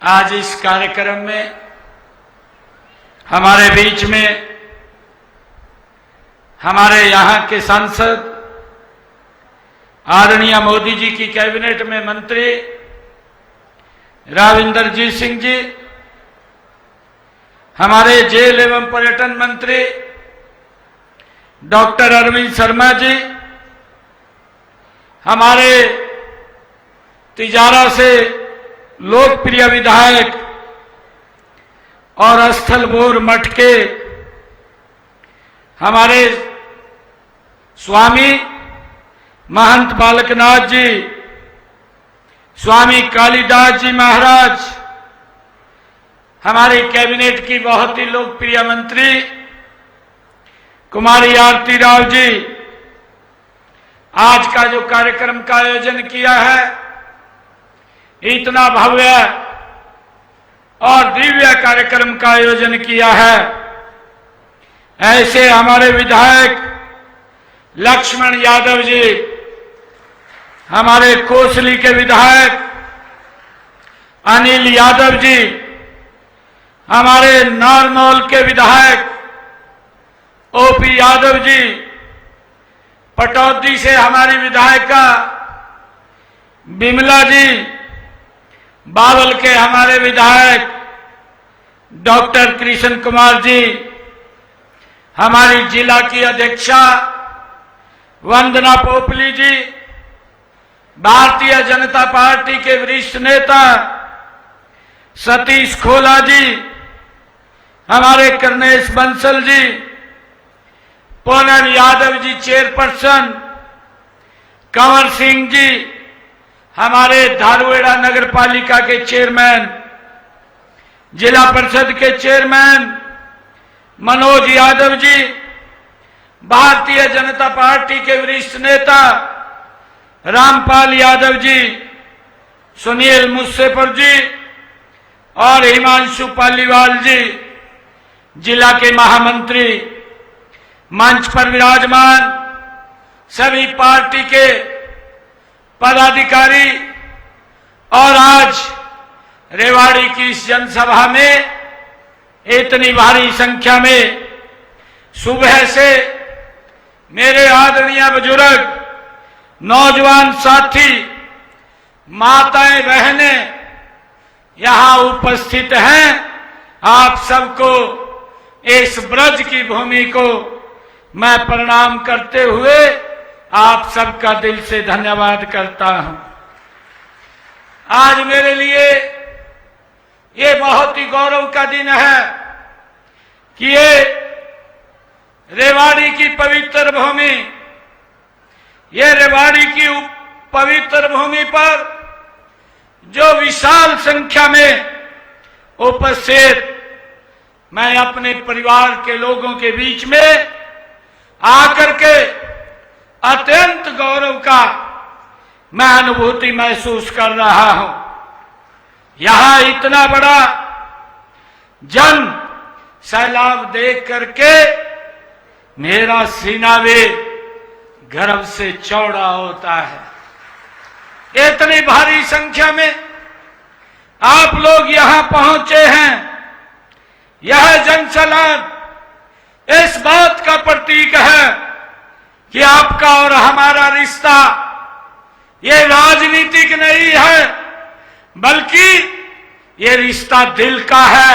आज इस कार्यक्रम में हमारे बीच में हमारे यहाँ के सांसद आदरणीय मोदी जी की कैबिनेट में मंत्री राव इंदरजीत सिंह जी, हमारे जेल एवं पर्यटन मंत्री डॉक्टर अरविंद शर्मा जी, हमारे तिजारा से लोकप्रिय विधायक और स्थलभोर मठ के हमारे स्वामी महंत बालकनाथ जी, स्वामी कालिदास जी महाराज, हमारी कैबिनेट की बहुत ही लोकप्रिय मंत्री कुमारी आरती राव जी, आज का जो कार्यक्रम का आयोजन किया है, इतना भव्य और दिव्य कार्यक्रम का आयोजन किया है, ऐसे हमारे विधायक लक्ष्मण यादव जी, हमारे कोसली के विधायक अनिल यादव जी, हमारे नारनौल के विधायक ओपी यादव जी, पटौदी से हमारी विधायिका बिमला जी, बावल के हमारे विधायक डॉक्टर कृष्ण कुमार जी, हमारी जिला की अध्यक्षा वंदना पोपली जी, भारतीय जनता पार्टी के वरिष्ठ नेता सतीश खोला जी, हमारे करनेश बंसल जी, पूनम यादव जी चेयरपर्सन, कंवर सिंह जी, हमारे धारुएड़ा नगर पालिका के चेयरमैन, जिला परिषद के चेयरमैन मनोज यादव जी, भारतीय जनता पार्टी के वरिष्ठ नेता रामपाल यादव जी, सुनील मुस्सेपुर जी और हिमांशु पालीवाल जी, जिला के महामंत्री, मंच पर विराजमान सभी पार्टी के पदाधिकारी और आज रेवाड़ी की इस जनसभा में इतनी भारी संख्या में सुबह से मेरे आदरणीय बुजुर्ग, नौजवान साथी, माताएं, बहनें यहां उपस्थित हैं। आप सबको इस ब्रज की भूमि को मैं प्रणाम करते हुए आप सबका दिल से धन्यवाद करता हूं। आज मेरे लिए ये बहुत ही गौरव का दिन है कि ये रेवाड़ी की पवित्र भूमि, ये रेवाड़ी की पवित्र भूमि पर जो विशाल संख्या में उपस्थित मैं अपने परिवार के लोगों के बीच में आकर के अत्यंत गौरव का मैं अनुभूति महसूस कर रहा हूं। यहां इतना बड़ा जन सैलाब देख करके मेरा सीना भी गर्व से चौड़ा होता है। इतनी भारी संख्या में आप लोग यहां पहुंचे हैं। यह जनसैलाब इस बात का प्रतीक है कि आपका और हमारा रिश्ता ये राजनीतिक नहीं है, बल्कि ये रिश्ता दिल का है,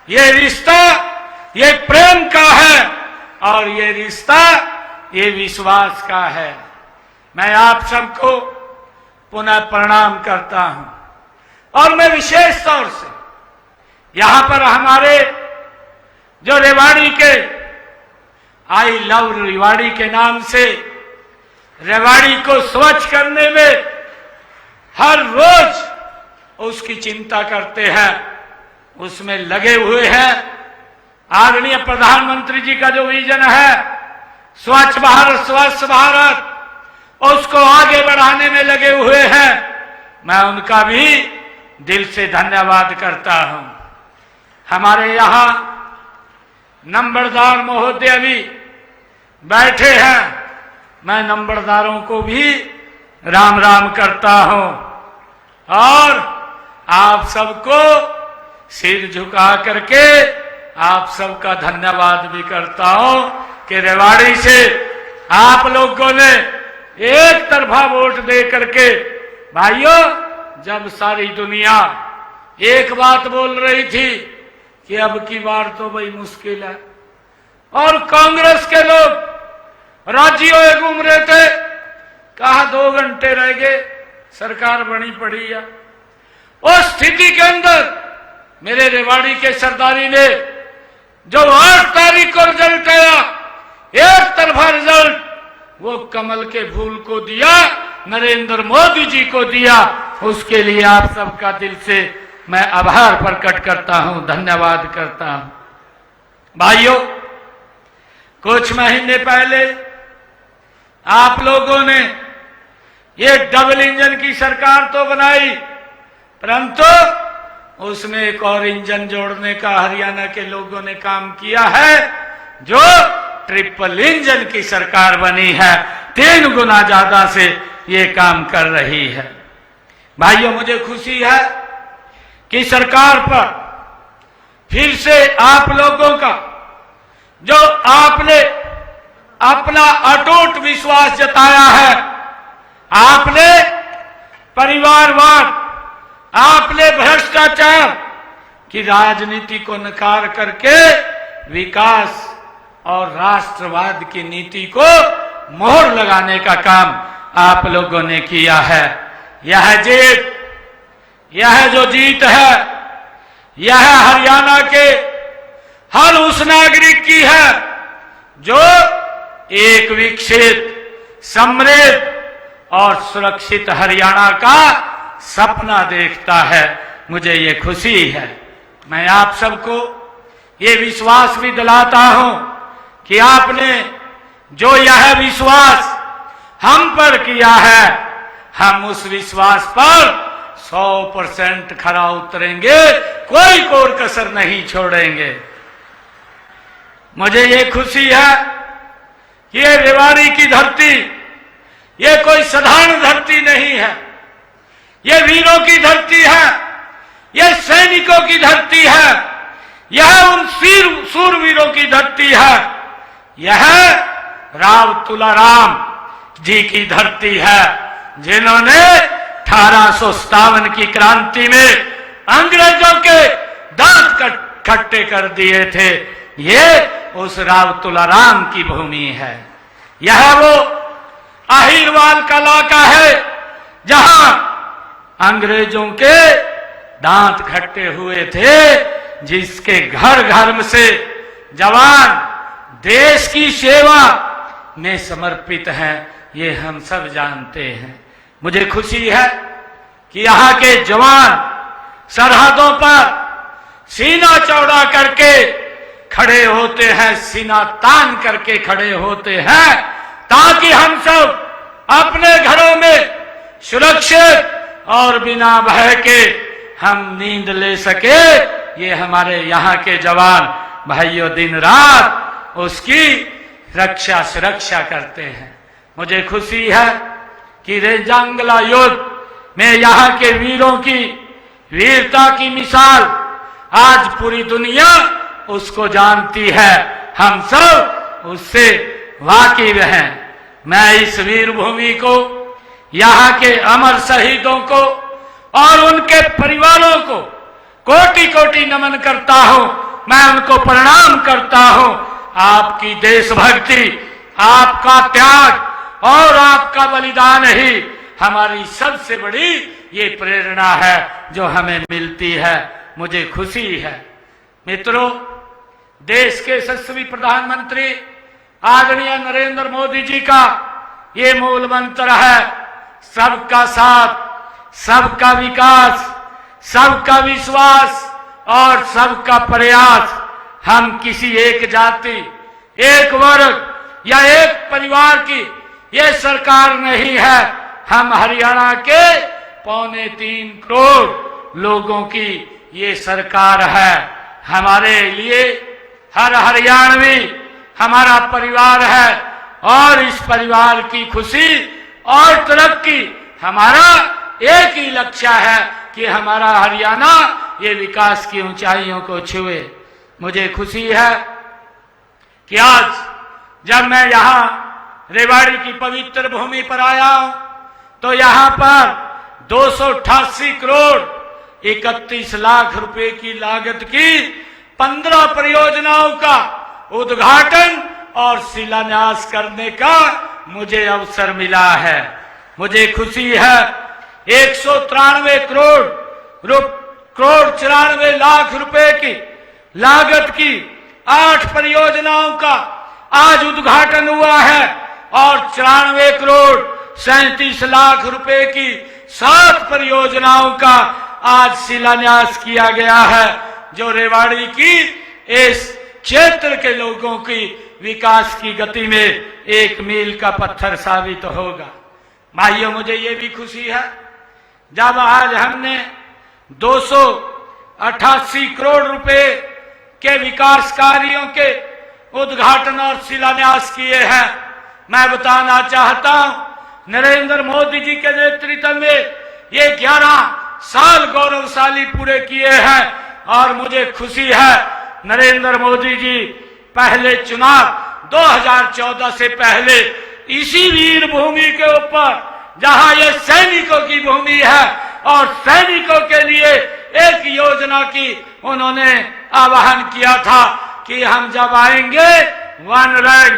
ये रिश्ता ये प्रेम का है और ये रिश्ता ये विश्वास का है। मैं आप सबको पुनः प्रणाम करता हूं और मैं विशेष तौर से यहां पर हमारे जो रेवाड़ी के आई लव रेवाड़ी के नाम से रेवाड़ी को स्वच्छ करने में हर रोज उसकी चिंता करते हैं, उसमें लगे हुए हैं। आदरणीय प्रधानमंत्री जी का जो विजन है स्वच्छ भारत स्वस्थ भारत, उसको आगे बढ़ाने में लगे हुए हैं। मैं उनका भी दिल से धन्यवाद करता हूं। हमारे यहां नंबरदार महोदय भी बैठे हैं, मैं नंबरदारों को भी राम राम करता हूं और आप सबको सिर झुका करके आप सबका धन्यवाद भी करता हूं कि रेवाड़ी से आप लोगों ने एक तरफा वोट दे करके, भाइयों, जब सारी दुनिया एक बात बोल रही थी कि अब की बार तो भाई मुश्किल है, और कांग्रेस के लोग राज्यों में घूम रहे थे, कहा 2 घंटे रह गए सरकार बनी पड़ी है। उस स्थिति के अंदर मेरे रेवाड़ी के सरदारी ने जो 8 तारीख को रिजल्ट आया, एक तरफा रिजल्ट, वो कमल के फूल को दिया, नरेंद्र मोदी जी को दिया। उसके लिए आप सबका दिल से मैं आभार प्रकट करता हूं, धन्यवाद करता हूं। भाइयों, कुछ महीने पहले आप लोगों ने ये डबल इंजन की सरकार तो बनाई, परंतु उसमें एक और इंजन जोड़ने का हरियाणा के लोगों ने काम किया है, जो ट्रिपल इंजन की सरकार बनी है। 3 गुना ज्यादा से ये काम कर रही है। भाइयों, मुझे खुशी है कि सरकार पर फिर से आप लोगों का, जो आपने अपना अटूट विश्वास जताया है, आपने परिवारवाद, आपने भ्रष्टाचार की राजनीति को नकार करके विकास और राष्ट्रवाद की नीति को मोहर लगाने का काम आप लोगों ने किया है। यह जो जीत है, यह हरियाणा के हर उस नागरिक की है जो एक विकसित, समृद्ध और सुरक्षित हरियाणा का सपना देखता है। मुझे ये खुशी है। मैं आप सबको ये विश्वास भी दिलाता हूं कि आपने जो यह विश्वास हम पर किया है, हम उस विश्वास पर 100% खरा उतरेंगे, कोई कोर कसर नहीं छोड़ेंगे। मुझे ये खुशी है कि ये रेवाड़ी की धरती, ये कोई साधारण धरती नहीं है, ये वीरों की धरती है, ये सैनिकों की धरती है, यह उन सूरवीरों की धरती है, यह राव तुलाराम जी की धरती है, जिन्होंने 1857 की क्रांति में अंग्रेजों के दांत खट्टे कर दिए थे। ये उस राव तुलाराम की भूमि है। यह वो अहिरवाल का इलाका है जहां अंग्रेजों के दांत खट्टे हुए थे, जिसके घर घर से जवान देश की सेवा में समर्पित हैं, ये हम सब जानते हैं। मुझे खुशी है कि यहाँ के जवान सरहदों पर सीना चौड़ा करके खड़े होते हैं, सीना तान करके खड़े होते हैं, ताकि हम सब अपने घरों में सुरक्षित और बिना भय के हम नींद ले सके। ये हमारे यहाँ के जवान भाइयों दिन रात उसकी रक्षा सुरक्षा करते हैं। मुझे खुशी है कि रेंजांगला युद्ध में यहाँ के वीरों की वीरता की मिसाल आज पूरी दुनिया उसको जानती है, हम सब उससे वाकिफ हैं। मैं इस वीर भूमि को, यहाँ के अमर शहीदों को और उनके परिवारों को कोटि कोटि नमन करता हूं, मैं उनको प्रणाम करता हूं। आपकी देशभक्ति, आपका त्याग और आपका बलिदान ही हमारी सबसे बड़ी ये प्रेरणा है जो हमें मिलती है। मुझे खुशी है। मित्रों, देश के यशस्वी प्रधानमंत्री आदरणीय नरेंद्र मोदी जी का ये मूल मंत्र है, सबका साथ, सबका विकास, सबका विश्वास और सबका प्रयास। हम किसी एक जाति, एक वर्ग या एक परिवार की ये सरकार नहीं है, हम हरियाणा के 3.25 करोड़ लोगों की ये सरकार है। हमारे लिए हर हरियाणवी हमारा परिवार है और इस परिवार की खुशी और तरक्की हमारा एक ही लक्ष्य है कि हमारा हरियाणा ये विकास की ऊंचाइयों को छुए। मुझे खुशी है कि आज जब मैं यहाँ रेवाड़ी की पवित्र भूमि पर आया हूं तो यहाँ पर 288 करोड़ 31 लाख रुपए की लागत की 15 परियोजनाओं का उद्घाटन और शिलान्यास करने का मुझे अवसर मिला है। मुझे खुशी है 193 करोड़ 94 लाख रुपए की लागत की 8 परियोजनाओं का आज उद्घाटन हुआ है और 94 करोड़ 37 लाख रुपए की 7 परियोजनाओं का आज शिलान्यास किया गया है, जो रेवाड़ी की इस क्षेत्र के लोगों की विकास की गति में एक मील का पत्थर साबित होगा। भाइयों, मुझे ये भी खुशी है जब आज हमने 288 करोड़ रुपए के विकास कार्यों के उद्घाटन और शिलान्यास किए हैं। मैं बताना चाहता हूं, नरेंद्र मोदी जी के नेतृत्व में ये 11 साल गौरवशाली पूरे किए हैं और मुझे खुशी है नरेंद्र मोदी जी पहले चुनाव 2014 से पहले इसी वीर भूमि के ऊपर, जहां ये सैनिकों की भूमि है और सैनिकों के लिए एक योजना की उन्होंने आह्वान किया था कि हम जब आएंगे 1 रैंक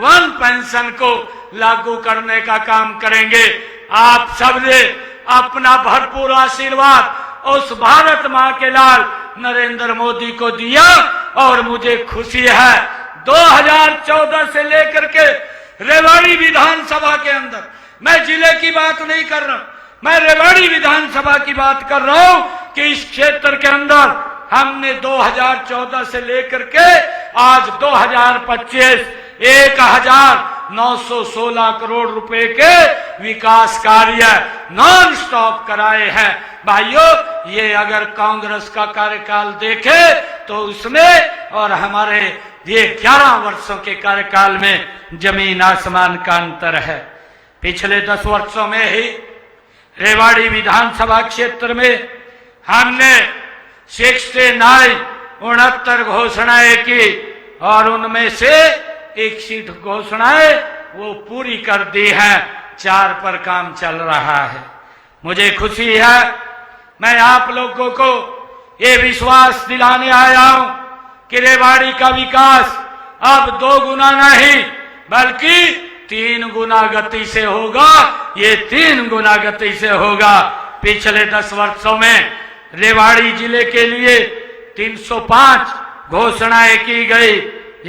1 पेंशन को लागू करने का काम करेंगे। आप सबने अपना भरपूर आशीर्वाद उस भारत मां के लाल नरेंद्र मोदी को दिया और मुझे खुशी है 2014 से लेकर के रेवाड़ी विधानसभा के अंदर, मैं जिले की बात नहीं कर रहा, मैं रेवाड़ी विधानसभा की बात कर रहा हूं कि इस क्षेत्र के अंदर हमने 2014 से लेकर के आज 2025 1916 करोड़ रुपए के विकास कार्य नॉन स्टॉप कराए हैं। भाइयों, ये अगर कांग्रेस का कार्यकाल देखे तो उसमें और हमारे ये 11 वर्षों के कार्यकाल में जमीन आसमान का अंतर है। पिछले 10 वर्षों में ही रेवाड़ी विधानसभा क्षेत्र में हमने 69 घोषणाएं की और उनमें से 61 घोषणाएं वो पूरी कर दी हैं, 4 पर काम चल रहा है। मुझे खुशी है, मैं आप लोगों को ये विश्वास दिलाने आया हूं कि रेवाड़ी का विकास अब 2 गुना नहीं बल्कि 3 गुना गति से होगा। ये 3 गुना गति से होगा। पिछले 10 वर्षों में रेवाड़ी जिले के लिए 305 घोषणाएं की गई,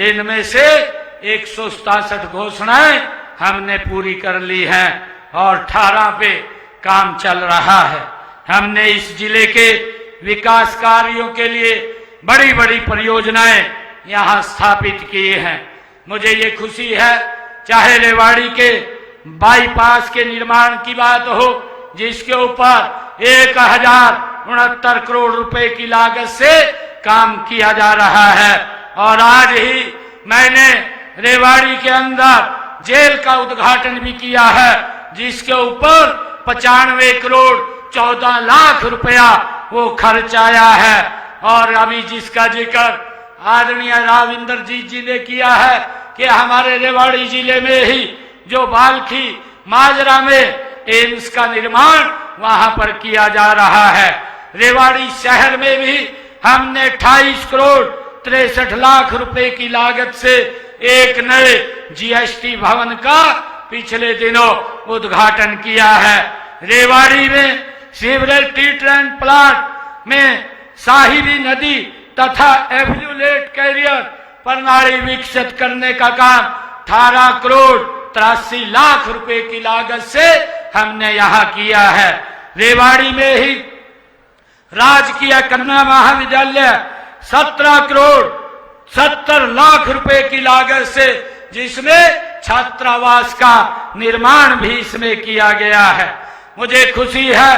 इनमें से 167 घोषणाएं हमने पूरी कर ली हैं और 18 पे काम चल रहा है। हमने इस जिले के विकास कार्यों के लिए बड़ी बड़ी परियोजनाएं यहां स्थापित की हैं। मुझे ये खुशी है, चाहे रेवाड़ी के बाईपास के निर्माण की बात हो जिसके ऊपर 1069 करोड़ रुपए की लागत से काम किया जा रहा है, और आज ही मैंने रेवाड़ी के अंदर जेल का उद्घाटन भी किया है जिसके ऊपर 95 करोड़ 14 लाख रुपया वो खर्च आया है। और अभी जिसका जिक्र आदरणीय राविंदर जी ने किया है कि हमारे रेवाड़ी जिले में ही जो बाल्खी माजरा में एम्स का निर्माण वहां पर किया जा रहा है। रेवाड़ी शहर में भी हमने 28 करोड़ 63 लाख रुपए की लागत से एक नए जीएसटी भवन का पिछले दिनों उद्घाटन किया है। रेवाड़ी में सीवरेज ट्रीटमेंट प्लांट में साहिबी नदी तथा एफ्लुएंट कैरियर प्रणाली विकसित करने का काम 18 करोड़ 83 लाख रुपए की लागत से हमने यहां किया है। रेवाड़ी में ही राजकीय कन्या महाविद्यालय 17 करोड़ 70 लाख रुपए की लागत से, जिसमें छात्रावास का निर्माण भी इसमें किया गया है। मुझे खुशी है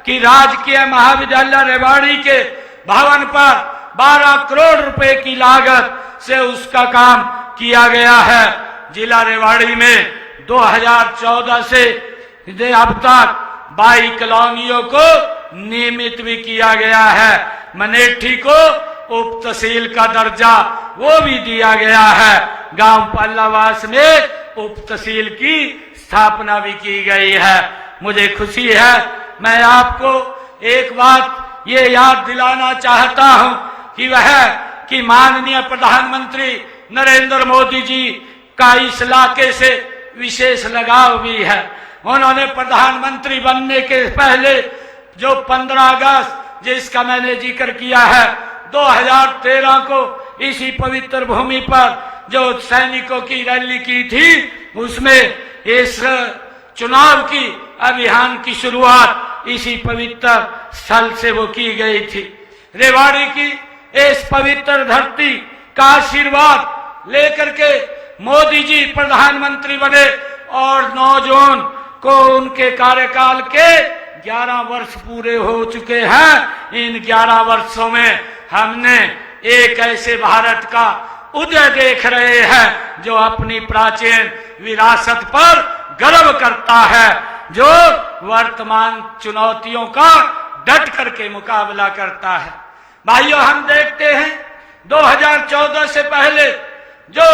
कि राजकीय महाविद्यालय रेवाड़ी के भवन पर 12 करोड़ रुपए की लागत से उसका काम किया गया है। जिला रेवाड़ी में 2014 से अब तक 22 कॉलोनियों को नियमित भी किया गया है। मनेठी को उप तहसील का दर्जा वो भी दिया गया है। गांव पल्लावास में उप तहसील की स्थापना भी की गई है। मुझे खुशी है। मैं आपको एक बात ये याद दिलाना चाहता हूं कि माननीय प्रधानमंत्री नरेंद्र मोदी जी का इस इलाके से विशेष लगाव भी है। उन्होंने प्रधानमंत्री बनने के पहले जो 15 अगस्त जिसका मैंने जिक्र किया है 2013 को इसी पवित्र भूमि पर जो सैनिकों की रैली की थी, उसमें इस चुनाव की अभियान की शुरुआत इसी पवित्र स्थल से वो की गई थी। रेवाड़ी की इस पवित्र धरती का आशीर्वाद लेकर के मोदी जी प्रधानमंत्री बने और 9 जून को उनके कार्यकाल के 11 वर्ष पूरे हो चुके हैं। इन 11 वर्षों में हमने एक ऐसे भारत का उदय देख रहे हैं जो अपनी प्राचीन विरासत पर गर्व करता है, जो वर्तमान चुनौतियों का डट करके मुकाबला करता है। भाइयों, हम देखते हैं 2014 से पहले जो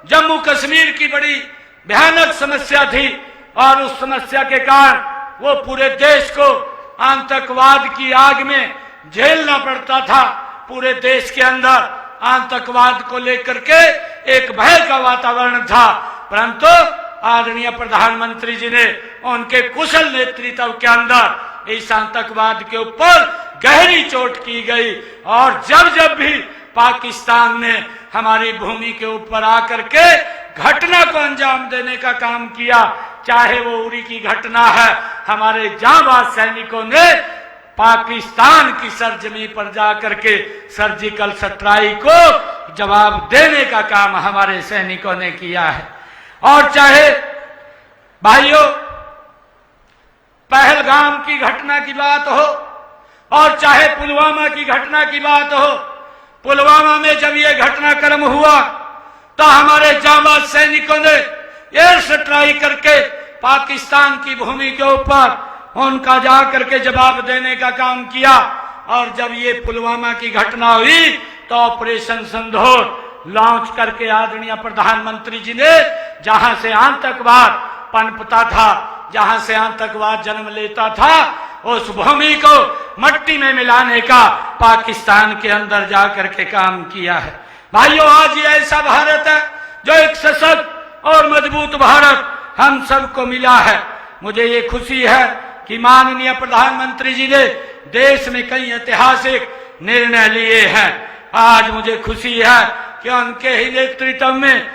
जम्मू कश्मीर की बड़ी भयानक समस्या थी और उस समस्या के कारण वो पूरे देश को आतंकवाद की आग में झेलना पड़ता था। पूरे देश के अंदर आतंकवाद को लेकर के एक भय का वातावरण था, परंतु आदरणीय प्रधानमंत्री जी ने उनके कुशल नेतृत्व के अंदर इस आतंकवाद के ऊपर गहरी चोट की गई और जब जब भी पाकिस्तान ने हमारी भूमि के ऊपर आकर के घटना को अंजाम देने का काम किया, चाहे वो उरी की घटना है, हमारे जांबाज सैनिकों ने पाकिस्तान की सरजमी पर जाकर के सर्जिकल स्ट्राइक को जवाब देने का काम हमारे सैनिकों ने किया है। और चाहे भाइयों पहलगाम की घटना की बात हो और चाहे पुलवामा की घटना की बात हो, पुलवामा में जब ये घटनाक्रम हुआ तो हमारे जांबाज सैनिकों ने एयर स्ट्राइक करके पाकिस्तान की भूमि के ऊपर उनका जाकर के जवाब देने का काम किया। और जब ये पुलवामा की घटना हुई तो ऑपरेशन सिंदूर लॉन्च करके आदरणीय प्रधानमंत्री जी ने जहां से आतंकवाद पनपता था, जहां से आतंकवाद जन्म लेता था, उस भूमि को मट्टी में मिलाने का पाकिस्तान के अंदर जाकर के काम किया है। भाइयों, आज ये ऐसा भारत है जो एक सशक्त और मजबूत भारत हम सबको मिला है। मुझे ये खुशी है कि माननीय प्रधानमंत्री जी ने देश में कई ऐतिहासिक निर्णय लिए हैं। आज मुझे खुशी है कि उनके ही नेतृत्व में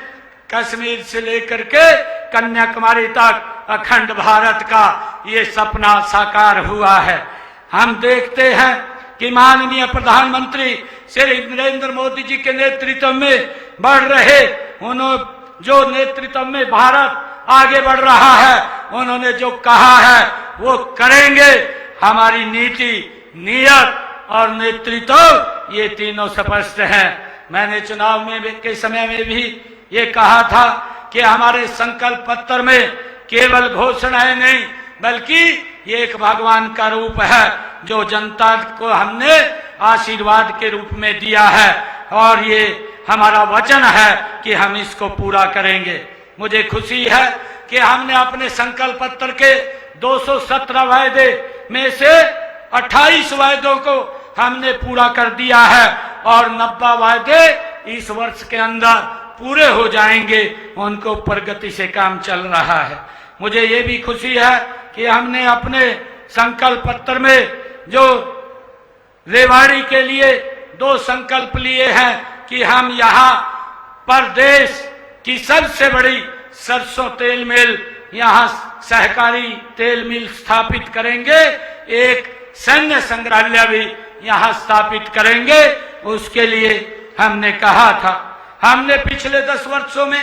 कश्मीर से लेकर के कन्याकुमारी तक अखंड भारत का ये सपना साकार हुआ है। हम देखते हैं कि माननीय प्रधानमंत्री श्री नरेंद्र मोदी जी के नेतृत्व में बढ़ रहे जो नेतृत्व में भारत आगे बढ़ रहा है, उन्होंने जो कहा है वो करेंगे। हमारी नीति, नियत और नेतृत्व ये तीनों स्पष्ट हैं। मैंने चुनाव में के समय में भी ये कहा था कि हमारे संकल्प पत्र में केवल घोषणाएं नहीं बल्कि ये एक भगवान का रूप है जो जनता को हमने आशीर्वाद के रूप में दिया है और ये हमारा वचन है कि हम इसको पूरा करेंगे। मुझे खुशी है कि हमने अपने संकल्प पत्र के 217 वायदे में से 28 वायदों को हमने पूरा कर दिया है और 90 वायदे इस वर्ष के अंदर पूरे हो जाएंगे। उनको प्रगति से काम चल रहा है। मुझे ये भी खुशी है कि हमने अपने संकल्प पत्र में जो रेवाड़ी के लिए 2 संकल्प लिए हैं कि हम यहाँ पर देश की सबसे बड़ी सरसों तेल मिल, यहाँ सहकारी तेल मिल स्थापित करेंगे, एक सैन्य संग्रहालय भी यहाँ स्थापित करेंगे। उसके लिए हमने कहा था। हमने पिछले 10 वर्षों में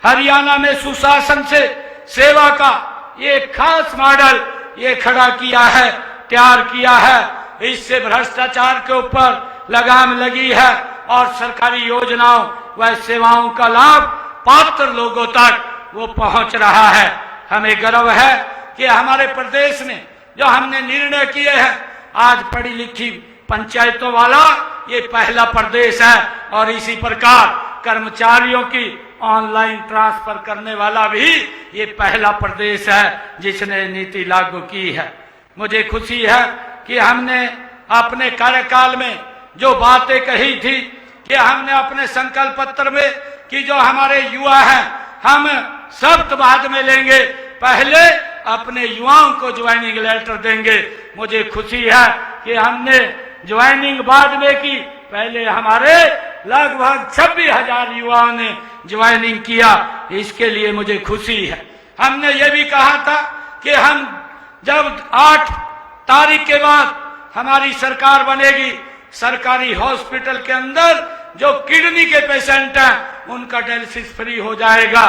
हरियाणा में सुशासन से सेवा का ये खास मॉडल ये खड़ा किया है, तैयार किया है। इससे भ्रष्टाचार के ऊपर लगाम लगी है और सरकारी योजनाओं व सेवाओं का लाभ पात्र लोगों तक वो पहुंच रहा है। हमें गर्व है कि हमारे प्रदेश में जो हमने निर्णय किए हैं आज पढ़ी लिखी पंचायतों वाला ये पहला प्रदेश है। और इसी प्रकार कर्मचारियों की ऑनलाइन ट्रांसफर करने वाला भी ये पहला प्रदेश है जिसने नीति लागू की है। मुझे खुशी है कि हमने अपने कार्यकाल में जो बातें कही थी कि हमने अपने संकल्प पत्र में कि जो हमारे युवा हैं हम शब्द बाद में लेंगे, पहले अपने युवाओं को ज्वाइनिंग लेटर देंगे। मुझे खुशी है कि हमने ज्वाइनिंग बाद में की, पहले हमारे लगभग 26,000 युवाओं ने ज्वाइनिंग किया। इसके लिए मुझे खुशी है। हमने ये भी कहा था कि हम जब 8 तारीख के बाद हमारी सरकार बनेगी, सरकारी हॉस्पिटल के अंदर जो किडनी के पेशेंट हैं उनका डायलिसिस फ्री हो जाएगा।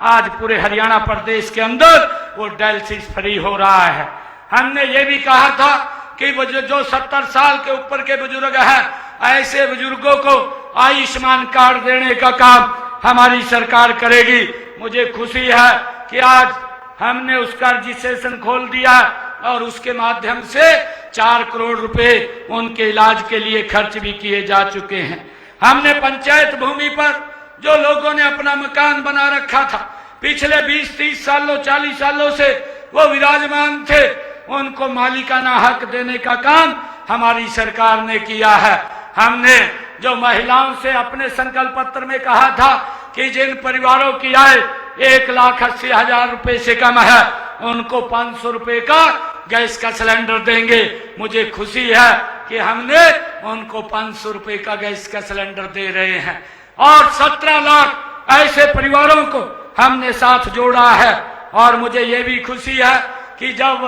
आज पूरे हरियाणा प्रदेश के अंदर वो डायलिसिस फ्री हो रहा है। हमने ये भी कहा था कि जो 70 साल के ऊपर के बुजुर्ग हैं, ऐसे बुजुर्गों को आयुष्मान कार्ड देने का काम हमारी सरकार करेगी। मुझे खुशी है कि आज हमने उसका रजिस्ट्रेशन खोल दिया और उसके माध्यम से 4 करोड़ रुपए उनके इलाज के लिए खर्च भी किए जा चुके हैं। हमने पंचायत भूमि पर जो लोगों ने अपना मकान बना रखा था, पिछले 20-30 सालों 40 सालों से वो विराजमान थे, उनको मालिकाना हक देने का काम हमारी सरकार ने किया है। हमने जो महिलाओं से अपने संकल्प पत्र में कहा था कि जिन परिवारों की आय 1,80,000 रुपए से कम है उनको 500 रुपए का गैस का सिलेंडर देंगे। मुझे खुशी है कि हमने उनको 500 रुपए का गैस का सिलेंडर दे रहे हैं और 17 लाख ऐसे परिवारों को हमने साथ जोड़ा है। और मुझे ये भी खुशी है कि जब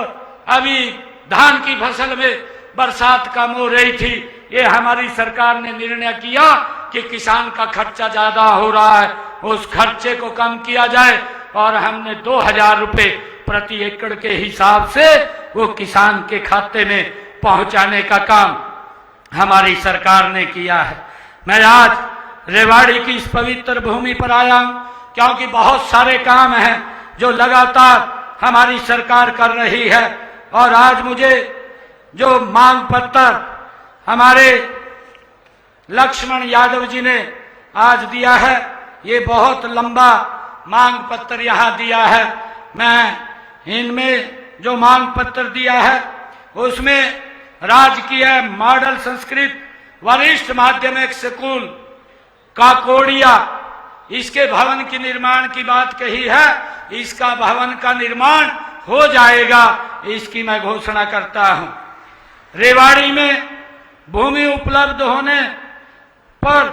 अभी धान की फसल में बरसात कम हो रही थी, ये हमारी सरकार ने निर्णय किया कि किसान का खर्चा ज्यादा हो रहा है, उस खर्चे को कम किया जाए और हमने 2,000 रुपए प्रति एकड़ के हिसाब से वो किसान के खाते में पहुंचाने का काम हमारी सरकार ने किया है। मैं आज रेवाड़ी की इस पवित्र भूमि पर आया हूं क्योंकि बहुत सारे काम हैं जो लगातार हमारी सरकार कर रही है। और आज मुझे जो मांग पत्र हमारे लक्ष्मण यादव जी ने आज दिया है, ये बहुत लंबा मांग पत्र यहाँ दिया है। मैं इनमें जो मांग पत्र दिया है उसमें राजकीय मॉडल संस्कृत वरिष्ठ माध्यमिक स्कूल काकोड़िया, इसके भवन की निर्माण की बात कही है। इसका भवन का निर्माण हो जाएगा, इसकी मैं घोषणा करता हूं। रेवाड़ी में भूमि उपलब्ध होने पर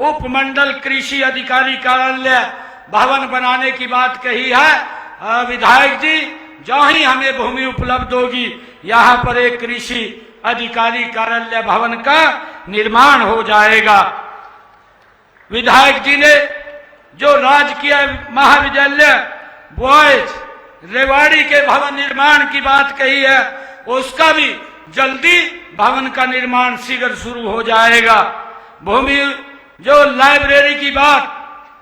उपमंडल कृषि अधिकारी कार्यालय भवन बनाने की बात कही है। विधायक जी, जो ही हमें भूमि उपलब्ध होगी यहाँ पर एक कृषि अधिकारी कार्यालय भवन का निर्माण हो जाएगा। विधायक जी ने जो राजकीय महाविद्यालय बॉयज रेवाड़ी के भवन निर्माण की बात कही है, उसका भी जल्दी भवन का निर्माण शीघ्र शुरू हो जाएगा। भूमि जो लाइब्रेरी की बात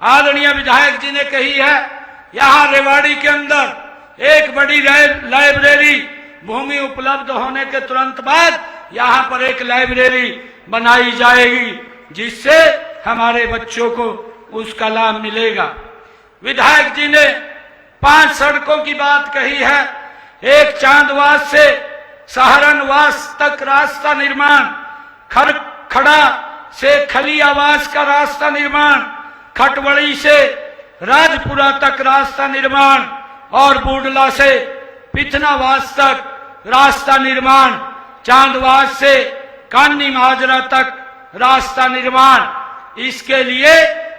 आदरणीय विधायक जी ने कही है, यहाँ रेवाड़ी के अंदर एक बड़ी लाइब्रेरी भूमि उपलब्ध होने के तुरंत बाद यहाँ पर एक लाइब्रेरी बनाई जाएगी जिससे हमारे बच्चों को उसका लाभ मिलेगा। विधायक जी ने 5 सड़कों की बात कही है। एक चांदवास से सहारनवास तक रास्ता निर्माण, खड़ा से खलियावास का रास्ता निर्माण, खटवड़ी से राजपुरा तक रास्ता निर्माण और बूडला से पिथनावास तक रास्ता निर्माण, चांदवास से कान्नी माजरा तक रास्ता निर्माण। इसके लिए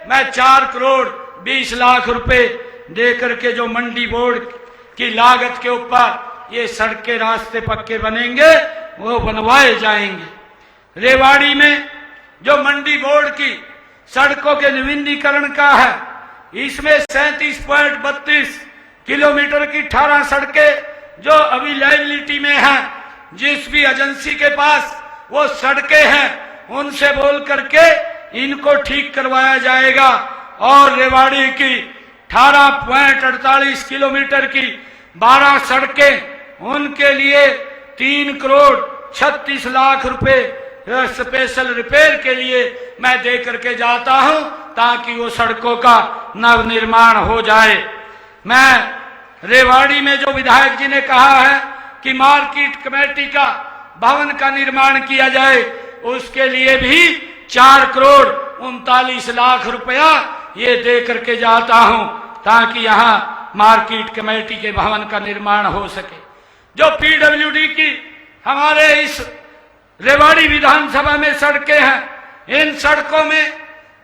मैं 4 करोड़ 20 लाख रुपए देकर के जो मंडी बोर्ड की लागत के ऊपर ये सड़कें रास्ते पक्के बनेंगे वो बनवाए जाएंगे। रेवाड़ी में जो मंडी बोर्ड की सड़कों के नवीनीकरण का है, इसमें 37.32 किलोमीटर की 18 सड़कें जो अभी लाइबिलिटी में हैं, जिस भी एजेंसी के पास वो सड़कें हैं उनसे बोल करके इनको ठीक करवाया जाएगा। और रेवाड़ी की 18.48 किलोमीटर की 12 सड़कें, उनके लिए 3 करोड़ 36 लाख रुपए स्पेशल रिपेयर के लिए मैं दे करके जाता हूं ताकि वो सड़कों का नव निर्माण हो जाए। मैं रेवाड़ी में जो विधायक जी ने कहा है कि मार्केट कमेटी का भवन का निर्माण किया जाए, उसके लिए भी 4 करोड़ 39 लाख रुपया ये दे करके जाता हूं ताकि यहां मार्केट कमेटी के भवन का निर्माण हो सके। जो पीडब्ल्यूडी की हमारे इस रेवाड़ी विधानसभा में सड़कें हैं, इन सड़कों में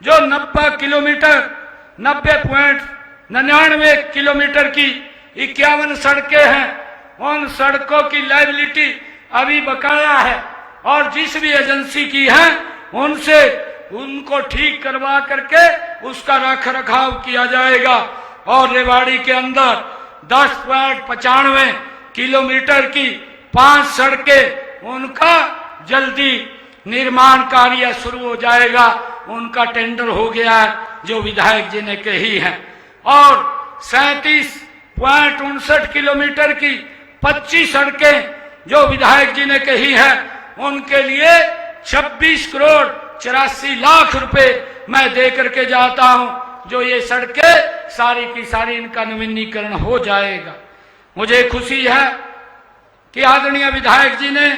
जो 90 किलोमीटर 90.99 किलोमीटर की 51 सड़कें हैं, उन सड़कों की लायबिलिटी अभी बकाया है और जिस भी एजेंसी की है उनसे उनको ठीक करवा करके उसका रख रखाव किया जाएगा। और रेवाड़ी के अंदर 10.95 किलोमीटर की 5 सड़कें, उनका जल्दी निर्माण कार्य शुरू हो जाएगा। उनका टेंडर हो गया है जो विधायक जी ने कही है। और 37.59 किलोमीटर की 25 सड़कें जो विधायक जी ने कही है, उनके लिए 26 करोड़ 84 लाख रुपए मैं दे करके जाता हूं, जो ये सड़कें सारी की सारी इनका नवीनीकरण हो जाएगा। मुझे खुशी है कि आदरणीय विधायक जी ने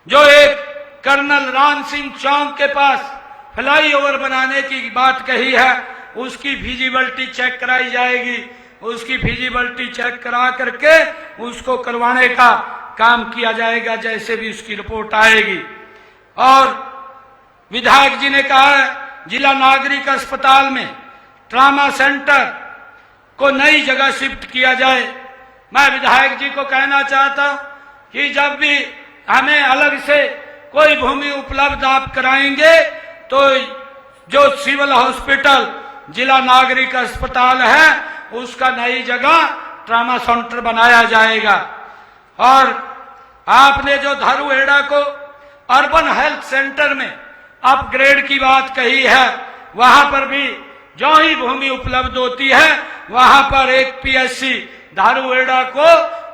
जो एक कर्नल राम सिंह चौक के पास फ्लाईओवर बनाने की बात कही है, उसकी फिजिबिलिटी चेक कराई जाएगी। उसकी फिजिबिलिटी चेक करा करके उसको करवाने का काम किया जाएगा जैसे भी उसकी रिपोर्ट आएगी। और विधायक जी ने कहा है जिला नागरिक अस्पताल में ट्रामा सेंटर को नई जगह शिफ्ट किया जाए। मैं विधायक जी को कहना चाहता हूं कि जब भी हमें अलग से कोई भूमि उपलब्ध आप कराएंगे तो जो सिविल हॉस्पिटल जिला नागरिक अस्पताल है उसका नई जगह ट्रामा सेंटर बनाया जाएगा। और आपने जो धारूहेड़ा को अर्बन हेल्थ सेंटर में अपग्रेड की बात कही है, वहां पर भी जो ही भूमि उपलब्ध होती है वहां पर एक पीएचसी धारूहेड़ा को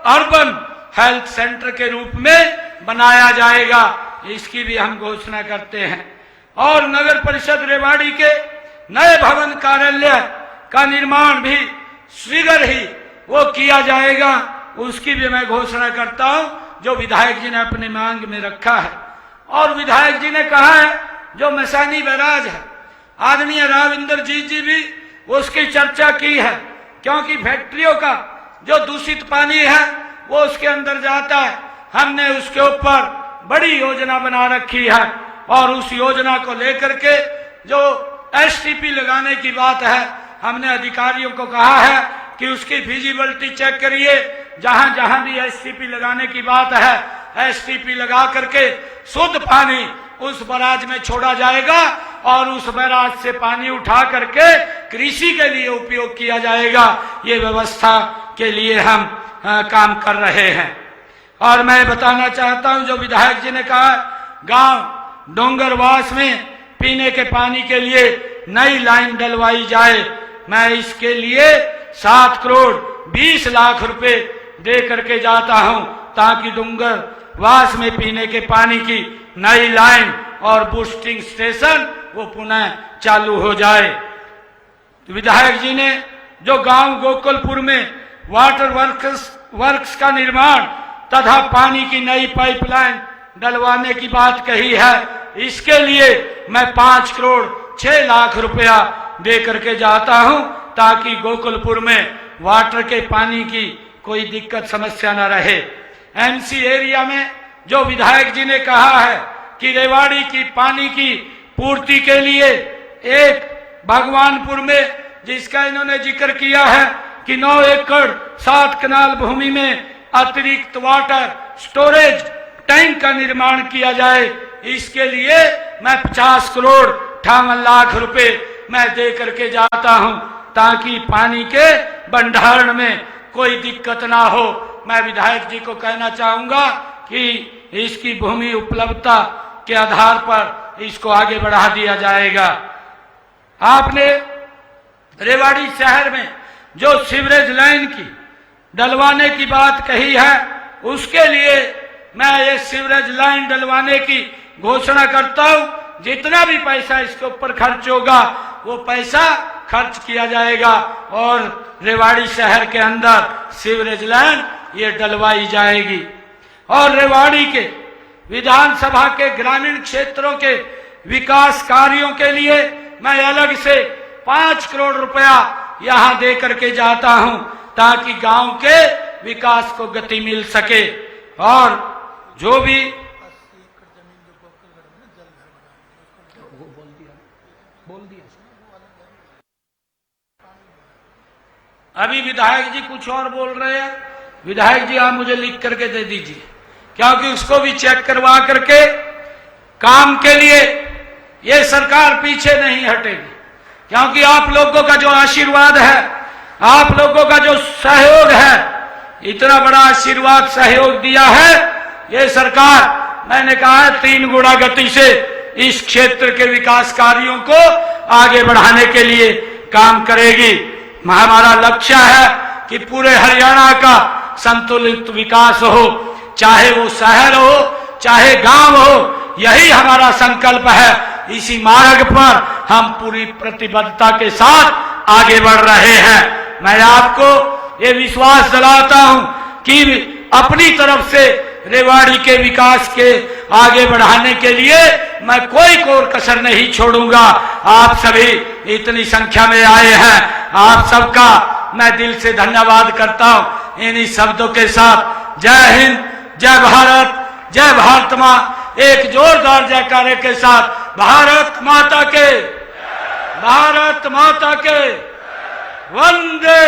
अर्बन हेल्थ सेंटर के रूप में बनाया जाएगा। इसकी भी हम घोषणा करते हैं। और नगर परिषद रेवाड़ी के नए भवन कार्यालय का निर्माण भी शीघ्र ही वो किया जाएगा, उसकी भी मैं घोषणा करता हूं, जो विधायक जी ने अपनी मांग में रखा है। और विधायक जी ने कहा है जो मसानी बैराज है, आदरणीय राविंदर जी भी उसकी चर्चा की है, क्योंकि फैक्ट्रियों का जो दूषित पानी है वो उसके अंदर जाता है। हमने उसके ऊपर बड़ी योजना बना रखी है और उस योजना को लेकर के जो एसटीपी लगाने की बात है, हमने अधिकारियों को कहा है कि उसकी फिजिबिलिटी चेक करिए। जहां जहां भी एसटीपी लगाने की बात है, एसटीपी लगा करके शुद्ध पानी उस बैराज में छोड़ा जाएगा और उस बैराज से पानी उठा करके कृषि के लिए उपयोग किया जाएगा। ये व्यवस्था के लिए हम काम कर रहे हैं। और मैं बताना चाहता हूं जो विधायक जी ने कहा गांव डोंगरवास में पीने के पानी के लिए नई लाइन डलवाई जाए, मैं इसके लिए 7 करोड़ 20 लाख रुपए दे करके जाता हूं ताकि डोंगरवास में पीने के पानी की नई लाइन और बूस्टिंग स्टेशन वो पुनः चालू हो जाए। विधायक जी ने जो गांव गोकुलपुर में वाटर वर्क्स का निर्माण तथा पानी की नई पाइपलाइन डलवाने की बात कही है, इसके लिए मैं 5 करोड़ 6 लाख रुपया दे करके जाता हूं ताकि गोकुलपुर में वाटर के पानी की कोई दिक्कत समस्या न रहे। एमसी एरिया में जो विधायक जी ने कहा है कि रेवाड़ी की पानी की पूर्ति के लिए एक भगवानपुर में जिसका इन्होंने जिक्र किया है कि 9 एकड़ 7 कनाल भूमि में अतिरिक्त वाटर स्टोरेज टैंक का निर्माण किया जाए, इसके लिए मैं 50 करोड़ 58 लाख रुपए मैं दे करके जाता हूं ताकि पानी के भंडारण में कोई दिक्कत ना हो। मैं विधायक जी को कहना चाहूंगा कि इसकी भूमि उपलब्धता के आधार पर इसको आगे बढ़ा दिया जाएगा। आपने रेवाड़ी शहर में जो सीवरेज लाइन की डलवाने की बात कही है, उसके लिए मैं ये सीवरेज लाइन डलवाने की घोषणा करता हूं। जितना भी पैसा इसके ऊपर खर्च होगा वो पैसा खर्च किया जाएगा और रेवाड़ी शहर के अंदर सीवरेज लाइन ये डलवाई जाएगी। और रेवाड़ी के विधानसभा के ग्रामीण क्षेत्रों के विकास कार्यों के लिए मैं अलग से 5 करोड़ रुपया यहां दे करके जाता हूं ताकि गांव के विकास को गति मिल सके। और जो भी अभी विधायक जी कुछ और बोल रहे हैं, विधायक जी आप मुझे लिख करके दे दीजिए, क्योंकि उसको भी चेक करवा करके काम के लिए ये सरकार पीछे नहीं हटेगी। क्योंकि आप लोगों का जो आशीर्वाद है, आप लोगों का जो सहयोग है, इतना बड़ा आशीर्वाद सहयोग दिया है ये सरकार, मैंने कहा है 3 गुना गति से इस क्षेत्र के विकास कार्यों को आगे बढ़ाने के लिए काम करेगी। हमारा लक्ष्य है कि पूरे हरियाणा का संतुलित विकास हो, चाहे वो शहर हो चाहे गांव हो, यही हमारा संकल्प है। इसी मार्ग पर हम पूरी प्रतिबद्धता के साथ आगे बढ़ रहे हैं। मैं आपको ये विश्वास दिलाता हूं कि अपनी तरफ से रेवाड़ी के विकास के आगे बढ़ाने के लिए मैं कोई कोर कसर नहीं छोड़ूंगा। आप सभी इतनी संख्या में आए हैं, आप सबका मैं दिल से धन्यवाद करता हूं। इन्हीं शब्दों के साथ जय हिंद, जय भारत, जय भारत मां, एक जोरदार जयकारे के साथ भारत माता के, भारत माता के, वंदे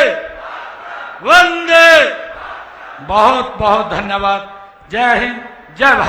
वंदे। बहुत बहुत धन्यवाद। जय हिंद, जय भारत।